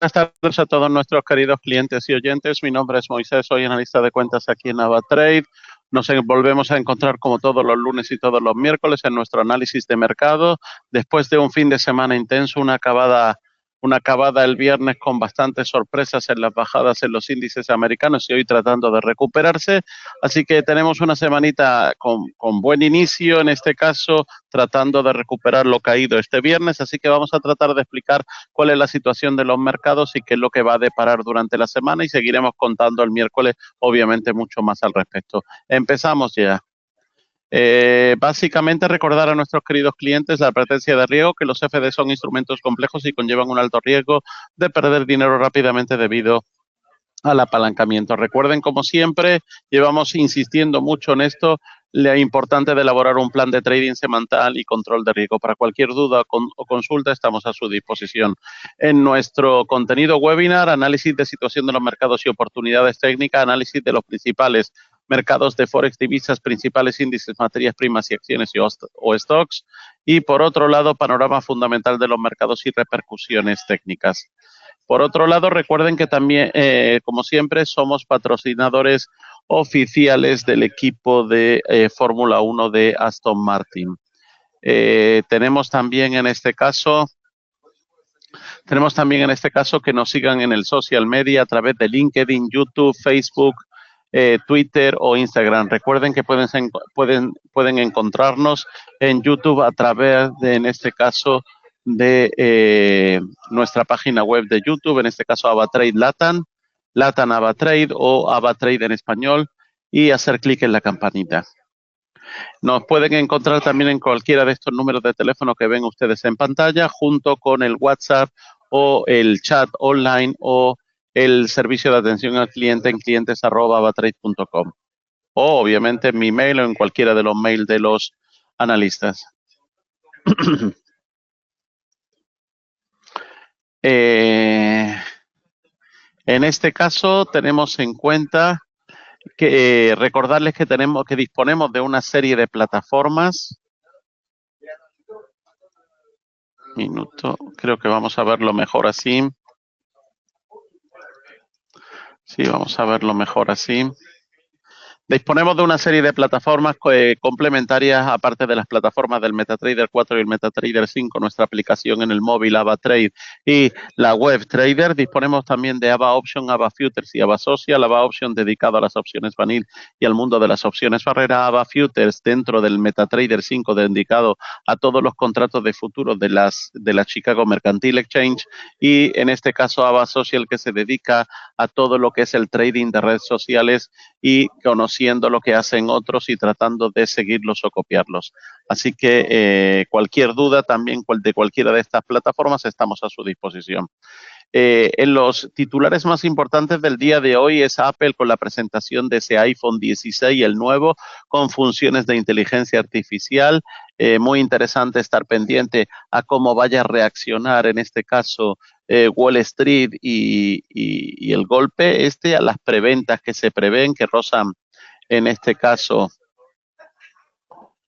Buenas tardes a todos nuestros queridos clientes y oyentes. Mi nombre es Moisés, soy analista de cuentas aquí en AvaTrade. Nos volvemos a encontrar como todos los lunes y todos los miércoles en nuestro análisis de mercado. Después de un fin de semana intenso, una acabada el viernes con bastantes sorpresas en las bajadas en los índices americanos y hoy tratando de recuperarse. Así que tenemos una semanita con buen inicio, en este caso tratando de recuperar lo caído este viernes. Así que vamos a tratar de explicar cuál es la situación de los mercados y qué es lo que va a deparar durante la semana y seguiremos contando el miércoles, obviamente, mucho más al respecto. Empezamos ya. Básicamente recordar a nuestros queridos clientes la advertencia de riesgo que los CFD son instrumentos complejos y conllevan un alto riesgo de perder dinero rápidamente debido al apalancamiento. Recuerden, como siempre, llevamos insistiendo mucho en esto, lo importante de elaborar un plan de trading semanal y control de riesgo. Para cualquier duda o consulta, estamos a su disposición. En nuestro contenido webinar, análisis de situación de los mercados y oportunidades técnicas, análisis de los principales mercados de Forex, divisas, principales índices, materias primas y acciones o stocks. Y por otro lado, panorama fundamental de los mercados y repercusiones técnicas. Por otro lado, recuerden que también, como siempre, somos patrocinadores oficiales del equipo de Fórmula 1 de Aston Martin. Tenemos también en este caso que nos sigan en el social media a través de LinkedIn, YouTube, Facebook, Twitter o Instagram. Recuerden que pueden encontrarnos en YouTube a través de, en este caso, de nuestra página web de YouTube, en este caso AvaTrade Latam AvaTrade o AvaTrade en español, y hacer clic en la campanita. Nos pueden encontrar también en cualquiera de estos números de teléfono que ven ustedes en pantalla, junto con el WhatsApp o el chat online o el servicio de atención al cliente en clientes@avatrade.com, o obviamente en mi mail o en cualquiera de los mails de los analistas. En este caso tenemos en cuenta que recordarles que disponemos de una serie de plataformas. Minuto, creo que vamos a verlo mejor así. Sí, vamos a verlo mejor así. Disponemos de una serie de plataformas complementarias, aparte de las plataformas del MetaTrader 4 y el MetaTrader 5, nuestra aplicación en el móvil AvaTrade y la web Trader. Disponemos también de Ava Option, Ava Futures y Ava Social. Ava Option dedicado a las opciones vanilla y al mundo de las opciones barrera. Ava Futures dentro del MetaTrader 5 dedicado a todos los contratos de futuro de la Chicago Mercantile Exchange, y en este caso Ava Social, que se dedica a todo lo que es el trading de redes sociales y conociendo lo que hacen otros y tratando de seguirlos o copiarlos. Así que cualquier duda también de cualquiera de estas plataformas estamos a su disposición. En los titulares más importantes del día de hoy es Apple con la presentación de ese iPhone 16, el nuevo, con funciones de inteligencia artificial. Muy interesante estar pendiente a cómo vaya a reaccionar en este caso Wall Street y el golpe a las preventas que se prevén, que rozan en este caso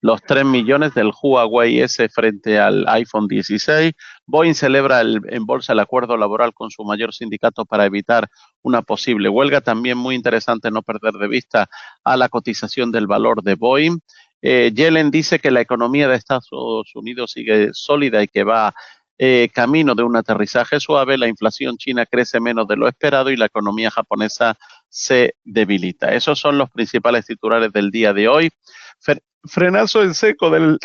los 3 millones del Huawei S frente al iPhone 16. Boeing celebra en bolsa el acuerdo laboral con su mayor sindicato para evitar una posible huelga. También muy interesante no perder de vista a la cotización del valor de Boeing. Yellen dice que la economía de Estados Unidos sigue sólida y que va camino de un aterrizaje suave. La inflación china crece menos de lo esperado y la economía japonesa se debilita. Esos son los principales titulares del día de hoy. Frenazo en seco del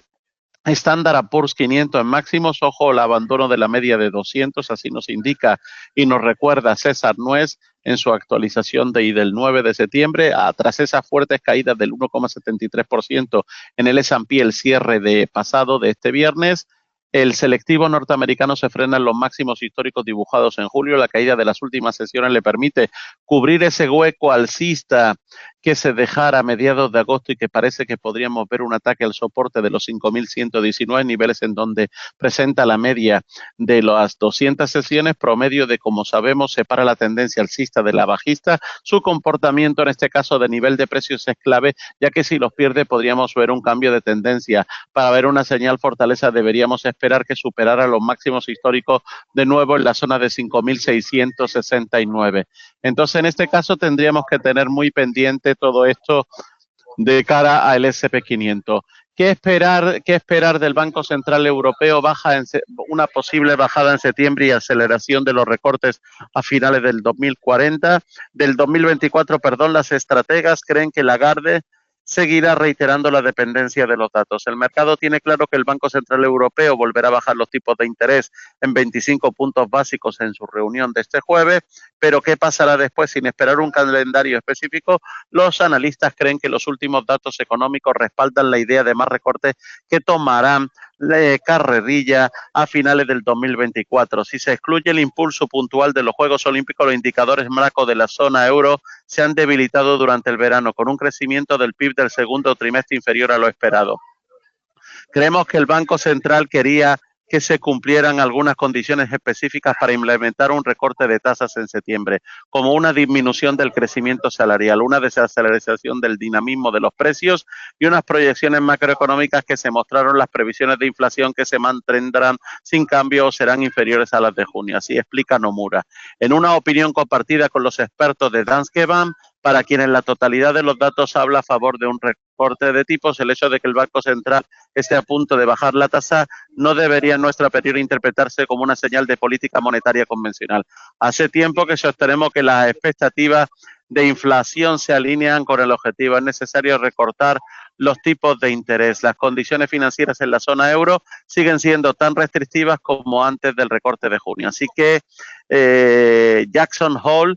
Standard & Poor's 500 en máximos. Ojo al abandono de la media de 200, así nos indica y nos recuerda César Nuez en su actualización del 9 de septiembre. Tras esas fuertes caídas del 1,73% en el S&P, el cierre de pasado de este viernes, el selectivo norteamericano se frena en los máximos históricos dibujados en julio. La caída de las últimas sesiones le permite cubrir ese hueco alcista que se dejara a mediados de agosto y que parece que podríamos ver un ataque al soporte de los 5.119 niveles en donde presenta la media de las 200 sesiones promedio de, como sabemos, separa la tendencia alcista de la bajista. Su comportamiento en este caso de nivel de precios es clave, ya que si los pierde podríamos ver un cambio de tendencia. Para ver una señal fortaleza deberíamos esperar que superara los máximos históricos de nuevo en la zona de 5.669. Entonces, en este caso tendríamos que tener muy pendiente todo esto de cara al SP500. ¿Qué esperar del Banco Central Europeo? Una posible bajada en septiembre y aceleración de los recortes a finales del 2024, las estrategas creen que Lagarde seguirá reiterando la dependencia de los datos. El mercado tiene claro que el Banco Central Europeo volverá a bajar los tipos de interés en 25 puntos básicos en su reunión de este jueves, pero ¿qué pasará después? Sin esperar un calendario específico, los analistas creen que los últimos datos económicos respaldan la idea de más recortes que tomarán carrerilla a finales del 2024. Si se excluye el impulso puntual de los Juegos Olímpicos, los indicadores macro de la zona euro se han debilitado durante el verano, con un crecimiento del PIB del segundo trimestre inferior a lo esperado. Creemos que el Banco Central quería que se cumplieran algunas condiciones específicas para implementar un recorte de tasas en septiembre, como una disminución del crecimiento salarial, una desaceleración del dinamismo de los precios y unas proyecciones macroeconómicas que se mostraron las previsiones de inflación que se mantendrán sin cambio o serán inferiores a las de junio. Así explica Nomura. En una opinión compartida con los expertos de Danske Bank, para quienes la totalidad de los datos habla a favor de un recorte de tipos, el hecho de que el Banco Central esté a punto de bajar la tasa no debería en nuestra opinión interpretarse como una señal de política monetaria convencional. Hace tiempo que sostenemos que las expectativas de inflación se alinean con el objetivo. Es necesario recortar los tipos de interés. Las condiciones financieras en la zona euro siguen siendo tan restrictivas como antes del recorte de junio. Así que Jackson Hole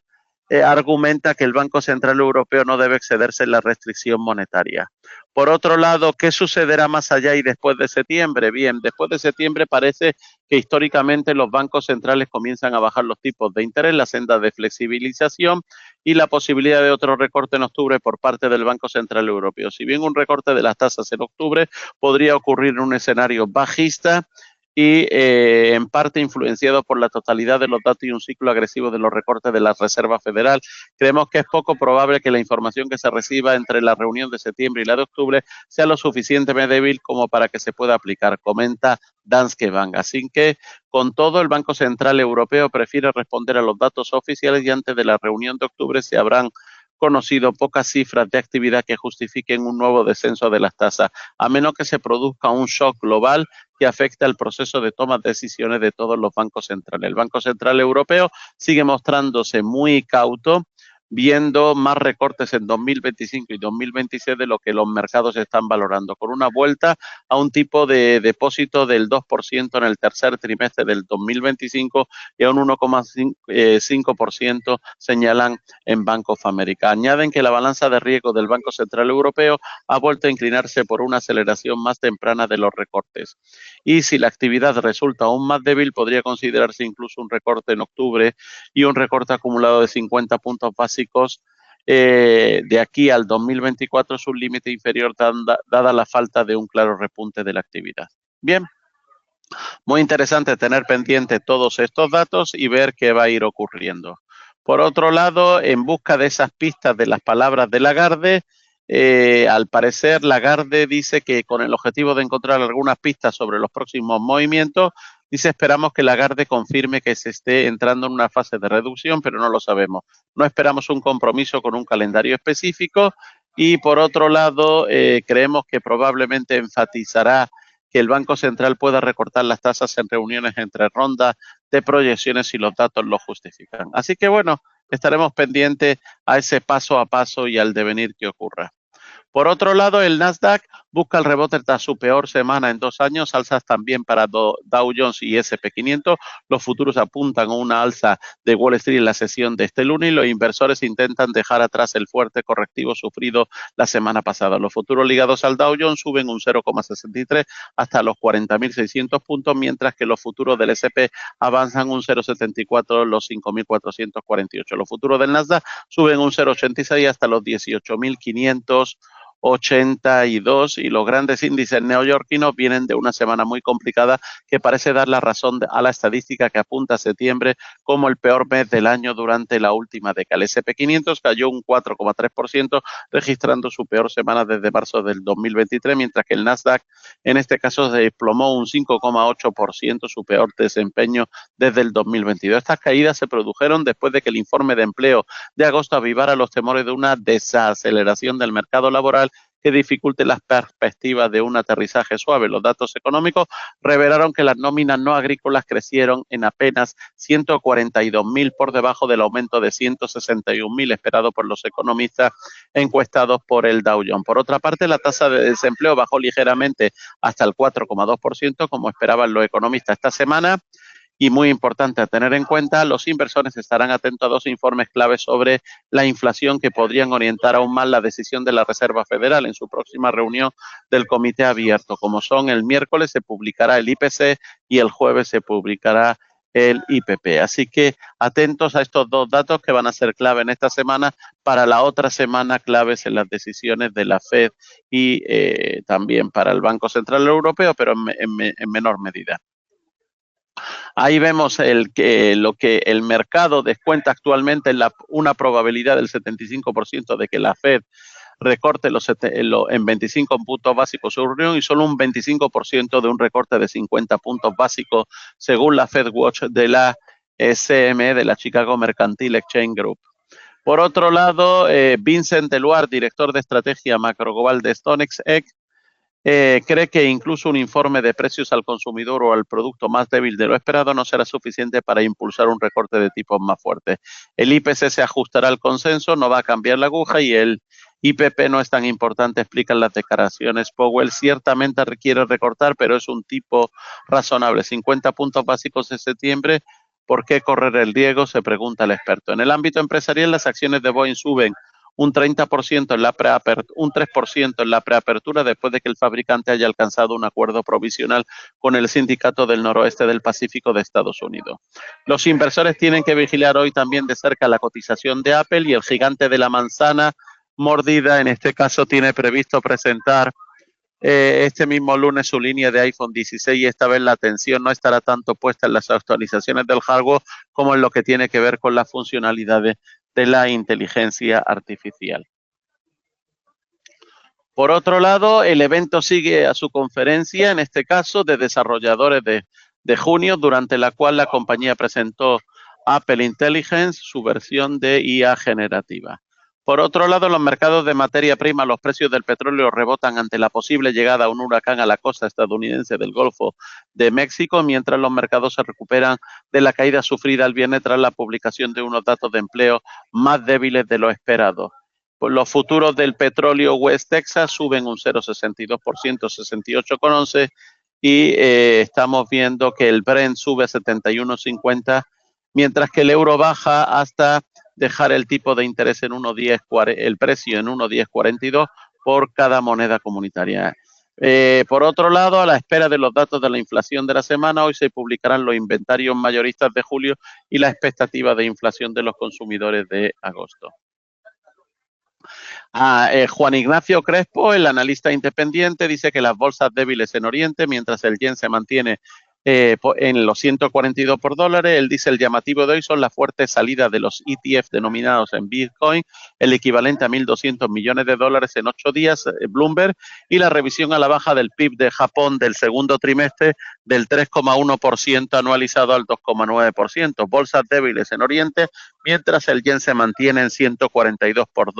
argumenta que el Banco Central Europeo no debe excederse en la restricción monetaria. Por otro lado, ¿qué sucederá más allá y después de septiembre? Bien, después de septiembre parece que históricamente los bancos centrales comienzan a bajar los tipos de interés, la senda de flexibilización y la posibilidad de otro recorte en octubre por parte del Banco Central Europeo. Si bien un recorte de las tasas en octubre podría ocurrir en un escenario bajista, y en parte influenciado por la totalidad de los datos y un ciclo agresivo de los recortes de la Reserva Federal. Creemos que es poco probable que la información que se reciba entre la reunión de septiembre y la de octubre sea lo suficientemente débil como para que se pueda aplicar, comenta Danske Bank. Así que, con todo, el Banco Central Europeo prefiere responder a los datos oficiales y antes de la reunión de octubre se habrán conocido pocas cifras de actividad que justifiquen un nuevo descenso de las tasas, a menos que se produzca un shock global que afecte al proceso de toma de decisiones de todos los bancos centrales. El Banco Central Europeo sigue mostrándose muy cauto, viendo más recortes en 2025 y 2026 de lo que los mercados están valorando, con una vuelta a un tipo de depósito del 2% en el tercer trimestre del 2025 y a un 1,5% señalan en Bank of America. Añaden que la balanza de riesgo del Banco Central Europeo ha vuelto a inclinarse por una aceleración más temprana de los recortes. Y si la actividad resulta aún más débil, podría considerarse incluso un recorte en octubre y un recorte acumulado de 50 puntos básicos de aquí al 2024 es un límite inferior dada la falta de un claro repunte de la actividad. Bien, muy interesante tener pendiente todos estos datos y ver qué va a ir ocurriendo. Por otro lado, en busca de esas pistas de las palabras de Lagarde, al parecer Lagarde dice que con el objetivo de encontrar algunas pistas sobre los próximos movimientos, dice, esperamos que Lagarde confirme que se esté entrando en una fase de reducción, pero no lo sabemos. No esperamos un compromiso con un calendario específico y, por otro lado, creemos que probablemente enfatizará que el Banco Central pueda recortar las tasas en reuniones entre rondas de proyecciones si los datos lo justifican. Así que, bueno, estaremos pendientes a ese paso a paso y al devenir que ocurra. Por otro lado, el Nasdaq busca el rebote tras su peor semana en 2 años, alzas también para Dow Jones y S&P 500. Los futuros apuntan a una alza de Wall Street en la sesión de este lunes y los inversores intentan dejar atrás el fuerte correctivo sufrido la semana pasada. Los futuros ligados al Dow Jones suben un 0,63 hasta los 40.600 puntos, mientras que los futuros del S&P avanzan un 0,74 los 5.448. Los futuros del Nasdaq suben un 0,86 hasta los 18.582 y los grandes índices neoyorquinos vienen de una semana muy complicada que parece dar la razón a la estadística que apunta a septiembre como el peor mes del año durante la última década. El S&P 500 cayó un 4,3%, registrando su peor semana desde marzo del 2023, mientras que el Nasdaq en este caso se desplomó un 5,8%, su peor desempeño desde el 2022. Estas caídas se produjeron después de que el informe de empleo de agosto avivara los temores de una desaceleración del mercado laboral que dificulte las perspectivas de un aterrizaje suave. Los datos económicos revelaron que las nóminas no agrícolas crecieron en apenas 142.000 por debajo del aumento de 161.000 esperado por los economistas encuestados por el Dow Jones. Por otra parte, la tasa de desempleo bajó ligeramente hasta el 4,2%, como esperaban los economistas esta semana. Y muy importante a tener en cuenta, los inversores estarán atentos a 2 informes claves sobre la inflación que podrían orientar aún más la decisión de la Reserva Federal en su próxima reunión del Comité Abierto. Como son, el miércoles se publicará el IPC y el jueves se publicará el IPP. Así que atentos a estos 2 datos que van a ser clave en esta semana, para la otra semana claves en las decisiones de la FED y también para el Banco Central Europeo, pero en menor medida. Ahí vemos lo que el mercado descuenta actualmente una probabilidad del 75% de que la Fed recorte en 25 puntos básicos su reunión y solo un 25% de un recorte de 50 puntos básicos según la Fed Watch de la CME, de la Chicago Mercantile Exchange Group. Por otro lado, Vincent Deluar, director de estrategia macroglobal de StoneX, cree que incluso un informe de precios al consumidor o al producto más débil de lo esperado no será suficiente para impulsar un recorte de tipos más fuerte. El IPC se ajustará al consenso, no va a cambiar la aguja y el IPP no es tan importante, explican las declaraciones. Powell ciertamente requiere recortar, pero es un tipo razonable. 50 puntos básicos en septiembre. ¿Por qué correr el riesgo?, se pregunta el experto. En el ámbito empresarial, las acciones de Boeing suben un 30% en la un 3% en la preapertura después de que el fabricante haya alcanzado un acuerdo provisional con el Sindicato del Noroeste del Pacífico de Estados Unidos. Los inversores tienen que vigilar hoy también de cerca la cotización de Apple y el gigante de la manzana mordida, en este caso, tiene previsto presentar este mismo lunes su línea de iPhone 16 y esta vez la atención no estará tanto puesta en las actualizaciones del hardware como en lo que tiene que ver con las funcionalidades de la inteligencia artificial. Por otro lado, el evento sigue a su conferencia, en este caso de desarrolladores de junio, durante la cual la compañía presentó Apple Intelligence, su versión de IA generativa. Por otro lado, en los mercados de materia prima, los precios del petróleo rebotan ante la posible llegada a un huracán a la costa estadounidense del Golfo de México, mientras los mercados se recuperan de la caída sufrida el viernes tras la publicación de unos datos de empleo más débiles de lo esperado. Pues los futuros del petróleo West Texas suben un 0,62%, 68,11, y estamos viendo que el Brent sube a 71,50, mientras que el euro baja hasta dejar el tipo de interés en 1,10, el precio en 1,1042 por cada moneda comunitaria. Por otro lado, a la espera de los datos de la inflación de la semana, hoy se publicarán los inventarios mayoristas de julio y la expectativa de inflación de los consumidores de agosto. Juan Ignacio Crespo, el analista independiente, dice que las bolsas débiles en Oriente, mientras el yen se mantiene en los 142 por dólares. Él dice: el llamativo de hoy son las fuertes salidas de los ETF denominados en Bitcoin, el equivalente a 1.200 millones de dólares en 8 días, Bloomberg, y la revisión a la baja del PIB de Japón del segundo trimestre del 3,1% anualizado al 2,9%. Bolsas débiles en Oriente, mientras el yen se mantiene en 142 por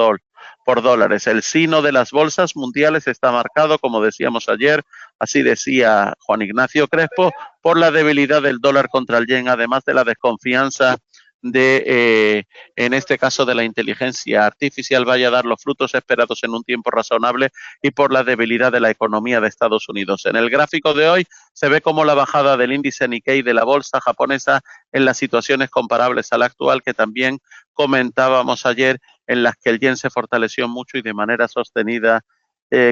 dólares. El sino de las bolsas mundiales está marcado, como decíamos ayer, así decía Juan Ignacio Crespo, por la debilidad del dólar contra el yen, además de la desconfianza en este caso, de la inteligencia artificial vaya a dar los frutos esperados en un tiempo razonable y por la debilidad de la economía de Estados Unidos. En el gráfico de hoy se ve como la bajada del índice Nikkei de la bolsa japonesa en las situaciones comparables a la actual, que también comentábamos ayer, en las que el yen se fortaleció mucho y de manera sostenida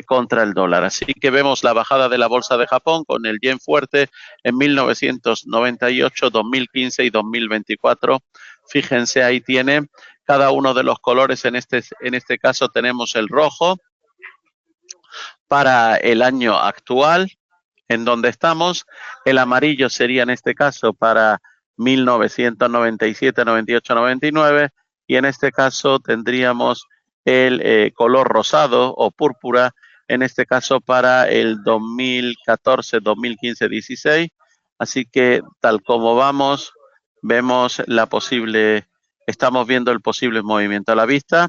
contra el dólar. Así que vemos la bajada de la bolsa de Japón con el yen fuerte en 1998, 2015 y 2024. Fíjense, ahí tiene cada uno de los colores. En este caso tenemos el rojo para el año actual, en donde estamos. El amarillo sería en este caso para 1997, 98, 99. Y en este caso tendríamos el color rosado o púrpura, en este caso para el 2014, 2015, 16. Así que tal como vamos, vemos estamos viendo el posible movimiento a la vista.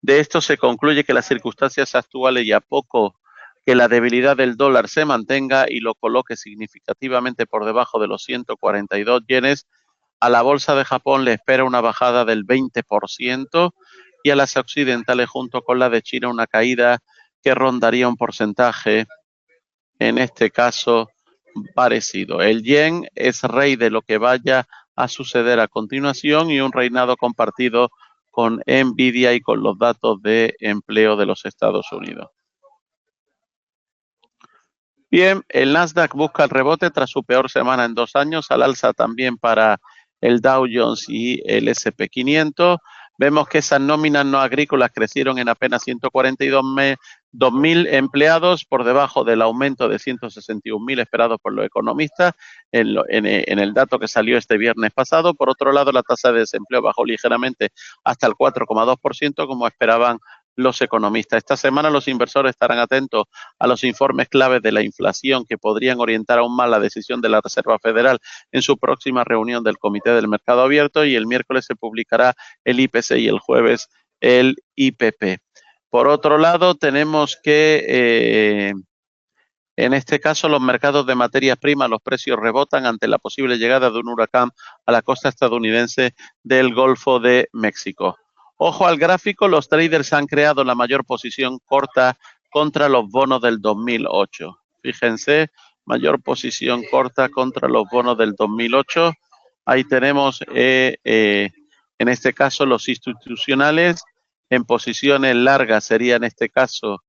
De esto se concluye que las circunstancias actuales y a poco que la debilidad del dólar se mantenga y lo coloque significativamente por debajo de los 142 yenes, a la bolsa de Japón le espera una bajada del 20% y a las occidentales, junto con la de China, una caída que rondaría un porcentaje, en este caso, parecido. El yen es rey de lo que vaya a suceder a continuación y un reinado compartido con Nvidia y con los datos de empleo de los Estados Unidos. Bien, el Nasdaq busca el rebote tras su peor semana en 2 años, al alza también para el Dow Jones y el S&P 500. Vemos que esas nóminas no agrícolas crecieron en apenas 142.000 empleados, por debajo del aumento de 161.000 esperado por los economistas en el dato que salió este viernes pasado. Por otro lado, la tasa de desempleo bajó ligeramente hasta el 4,2%, como esperaban los economistas. Esta semana los inversores estarán atentos a los informes claves de la inflación, que podrían orientar aún más la decisión de la Reserva Federal en su próxima reunión del Comité del Mercado Abierto, y el miércoles se publicará el IPC y el jueves el IPP. Por otro lado, tenemos que en este caso, los mercados de materias primas, los precios rebotan ante la posible llegada de un huracán a la costa estadounidense del Golfo de México. Ojo al gráfico, los traders han creado la mayor posición corta contra los bonos del 2008. Fíjense, mayor posición corta contra los bonos del 2008. Ahí tenemos, en este caso, los institucionales en posiciones largas, sería en este caso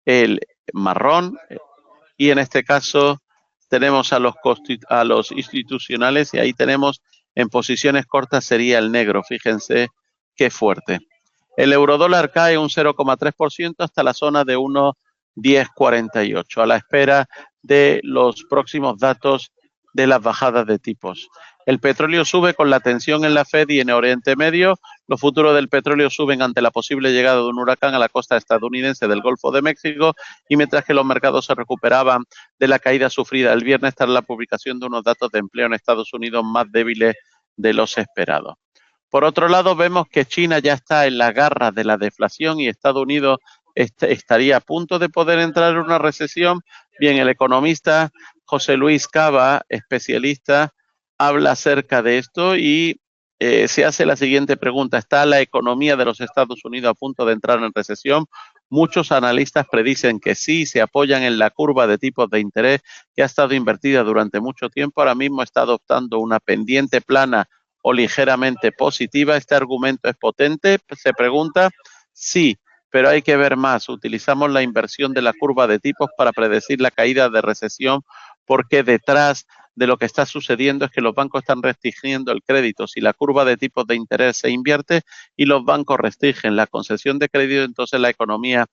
el marrón, y en este caso tenemos a los institucionales, y ahí tenemos en posiciones cortas sería el negro. Fíjense qué fuerte. El eurodólar cae un 0,3% hasta la zona de 1,1048, a la espera de los próximos datos de las bajadas de tipos. El petróleo sube con la tensión en la Fed y en Oriente Medio. Los futuros del petróleo suben ante la posible llegada de un huracán a la costa estadounidense del Golfo de México, y mientras que los mercados se recuperaban de la caída sufrida el viernes tras la publicación de unos datos de empleo en Estados Unidos más débiles de los esperados. Por otro lado, vemos que China ya está en la garra de la deflación y Estados Unidos estaría a punto de poder entrar en una recesión. Bien, el economista José Luis Cava, especialista, habla acerca de esto y se hace la siguiente pregunta: ¿está la economía de los Estados Unidos a punto de entrar en recesión? Muchos analistas predicen que sí, se apoyan en la curva de tipos de interés que ha estado invertida durante mucho tiempo. Ahora mismo está adoptando una pendiente plana o ligeramente positiva. ¿Este argumento es potente?, se pregunta. Sí, pero hay que ver más. Utilizamos la inversión de la curva de tipos para predecir la caída de recesión, porque detrás de lo que está sucediendo es que los bancos están restringiendo el crédito. Si la curva de tipos de interés se invierte y los bancos restringen la concesión de crédito, entonces la economía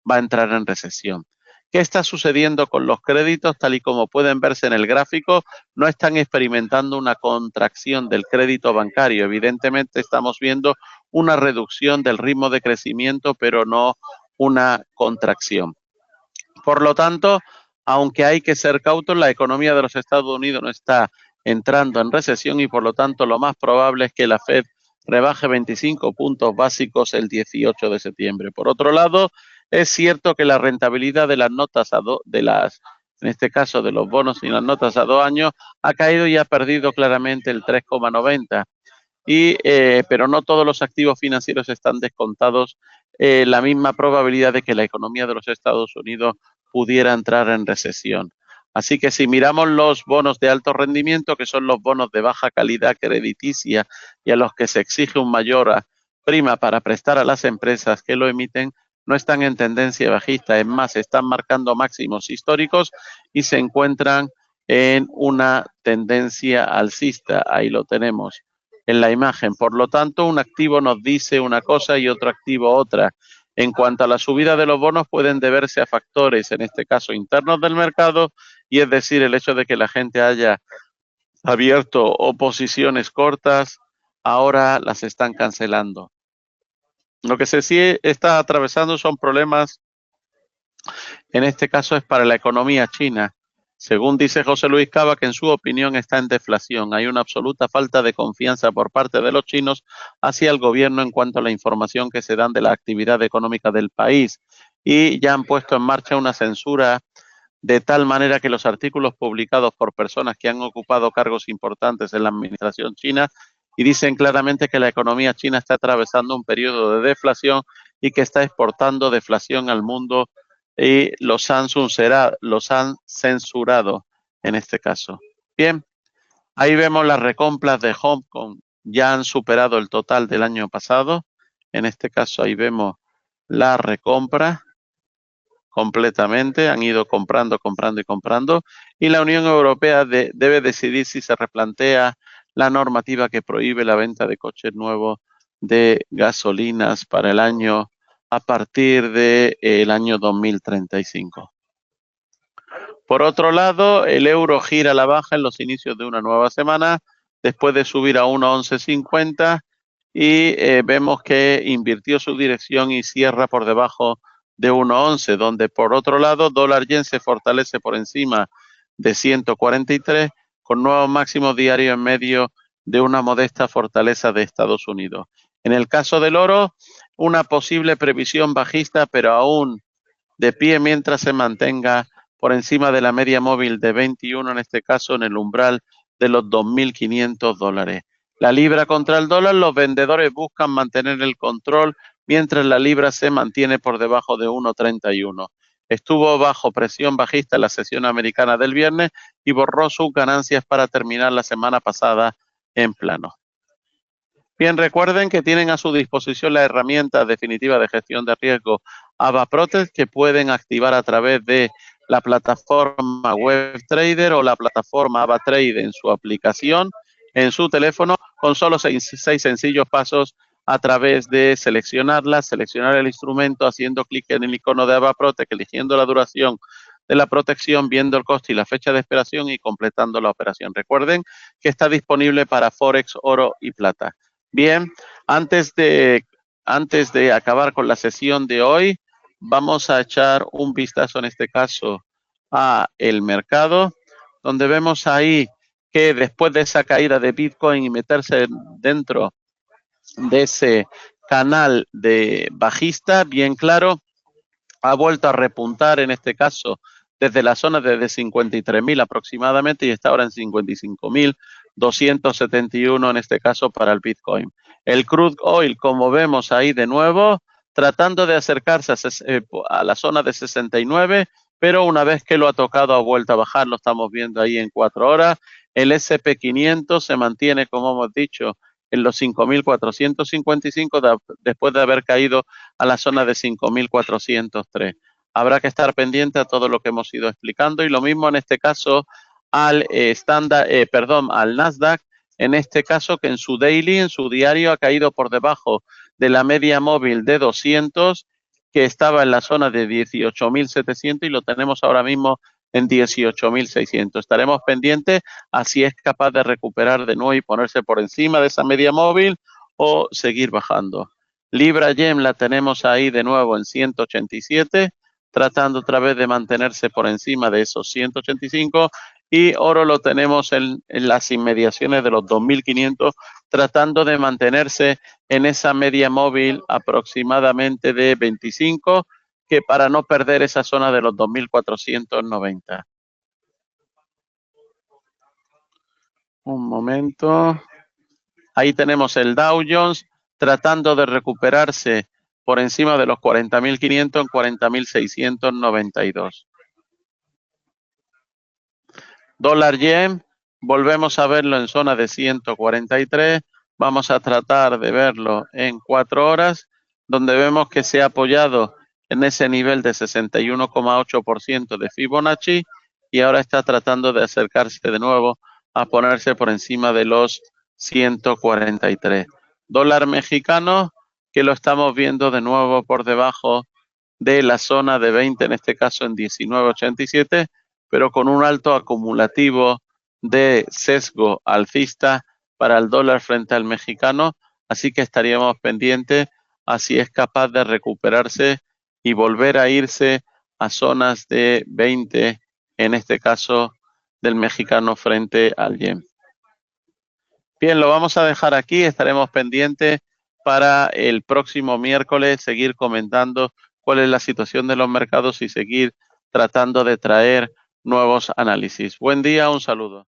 va a entrar en recesión. ¿Qué está sucediendo con los créditos? Tal y como pueden verse en el gráfico, no están experimentando una contracción del crédito bancario. Evidentemente estamos viendo una reducción del ritmo de crecimiento, pero no una contracción. Por lo tanto, aunque hay que ser cautos, la economía de los Estados Unidos no está entrando en recesión y por lo tanto lo más probable es que la Fed rebaje 25 puntos básicos el 18 de septiembre. Por otro lado, es cierto que la rentabilidad de las notas en este caso de los bonos y las notas a 2 años, ha caído y ha perdido claramente el 3,90. pero no todos los activos financieros están descontados la misma probabilidad de que la economía de los Estados Unidos pudiera entrar en recesión. Así que si miramos los bonos de alto rendimiento, que son los bonos de baja calidad crediticia y a los que se exige un mayor prima para prestar a las empresas que lo emiten, no están en tendencia bajista, es más, están marcando máximos históricos y se encuentran en una tendencia alcista. Ahí lo tenemos en la imagen. Por lo tanto, un activo nos dice una cosa y otro activo otra. En cuanto a la subida de los bonos, pueden deberse a factores, en este caso internos del mercado, y es decir, el hecho de que la gente haya abierto oposiciones cortas, ahora las están cancelando. Lo que se sí está atravesando son problemas, en este caso es para la economía china. Según dice José Luis Cava, que en su opinión está en deflación. Hay una absoluta falta de confianza por parte de los chinos hacia el gobierno en cuanto a la información que se dan de la actividad económica del país. Y ya han puesto en marcha una censura de tal manera que los artículos publicados por personas que han ocupado cargos importantes en la administración china y dicen claramente que la economía china está atravesando un periodo de deflación y que está exportando deflación al mundo y los han censurado en este caso. Bien, ahí vemos las recompras de Hong Kong, ya han superado el total del año pasado. En este caso ahí vemos la recompra completamente, han ido comprando y la Unión Europea debe decidir si se replantea la normativa que prohíbe la venta de coches nuevos de gasolinas para el año a partir del año 2035. Por otro lado, el euro gira a la baja en los inicios de una nueva semana, después de subir a 1,1150 y vemos que invirtió su dirección y cierra por debajo de 1,11, donde por otro lado dólar yen se fortalece por encima de 143 con nuevos máximos diarios en medio de una modesta fortaleza de Estados Unidos. En el caso del oro, una posible previsión bajista, pero aún de pie mientras se mantenga por encima de la media móvil de 21, en este caso en el umbral de los $2.500. La libra contra el dólar, los vendedores buscan mantener el control mientras la libra se mantiene por debajo de 1,31. Estuvo bajo presión bajista en la sesión americana del viernes y borró sus ganancias para terminar la semana pasada en plano. Bien, recuerden que tienen a su disposición la herramienta definitiva de gestión de riesgo AVA Protect que pueden activar a través de la plataforma WebTrader o la plataforma AVA Trade en su aplicación, en su teléfono, con solo seis sencillos pasos a través de seleccionarla, seleccionar el instrumento, haciendo clic en el icono de AVA Protect, eligiendo la duración de la protección, viendo el coste y la fecha de expiración y completando la operación. Recuerden que está disponible para Forex, oro y plata. Bien, antes de acabar con la sesión de hoy, vamos a echar un vistazo en este caso a el mercado, donde vemos ahí que después de esa caída de Bitcoin y meterse dentro de ese canal de bajista, bien claro, ha vuelto a repuntar en este caso desde la zona de 53.000 aproximadamente y está ahora en 55.271 en este caso para el Bitcoin. El crude oil, como vemos ahí de nuevo, tratando de acercarse a la zona de 69, pero una vez que lo ha tocado ha vuelto a bajar, lo estamos viendo ahí en 4 horas. El SP500 se mantiene, como hemos dicho, en los 5.455 después de haber caído a la zona de 5.403. Habrá que estar pendiente a todo lo que hemos ido explicando y lo mismo en este caso al al Nasdaq, en este caso que en su daily, en su diario, ha caído por debajo de la media móvil de 200 que estaba en la zona de 18.700 y lo tenemos ahora mismo en 18.600. Estaremos pendientes a si es capaz de recuperar de nuevo y ponerse por encima de esa media móvil o seguir bajando. Libra Yen la tenemos ahí de nuevo en 187, tratando otra vez de mantenerse por encima de esos 185 y oro lo tenemos en las inmediaciones de los 2.500, tratando de mantenerse en esa media móvil aproximadamente de 25, que para no perder esa zona de los 2.490. Un momento. Ahí tenemos el Dow Jones tratando de recuperarse por encima de los 40.500 en 40.692. Dólar yen, volvemos a verlo en zona de 143. Vamos a tratar de verlo en 4 horas, donde vemos que se ha apoyado en ese nivel de 61,8% de Fibonacci y ahora está tratando de acercarse de nuevo a ponerse por encima de los 143. Dólar mexicano, que lo estamos viendo de nuevo por debajo de la zona de 20, en este caso en 19.87, pero con un alto acumulativo de sesgo alcista para el dólar frente al mexicano, así que estaríamos pendientes a si es capaz de recuperarse y volver a irse a zonas de 20, en este caso del mexicano frente al yen. Bien, lo vamos a dejar aquí, estaremos pendientes para el próximo miércoles seguir comentando cuál es la situación de los mercados y seguir tratando de traer nuevos análisis. Buen día, un saludo.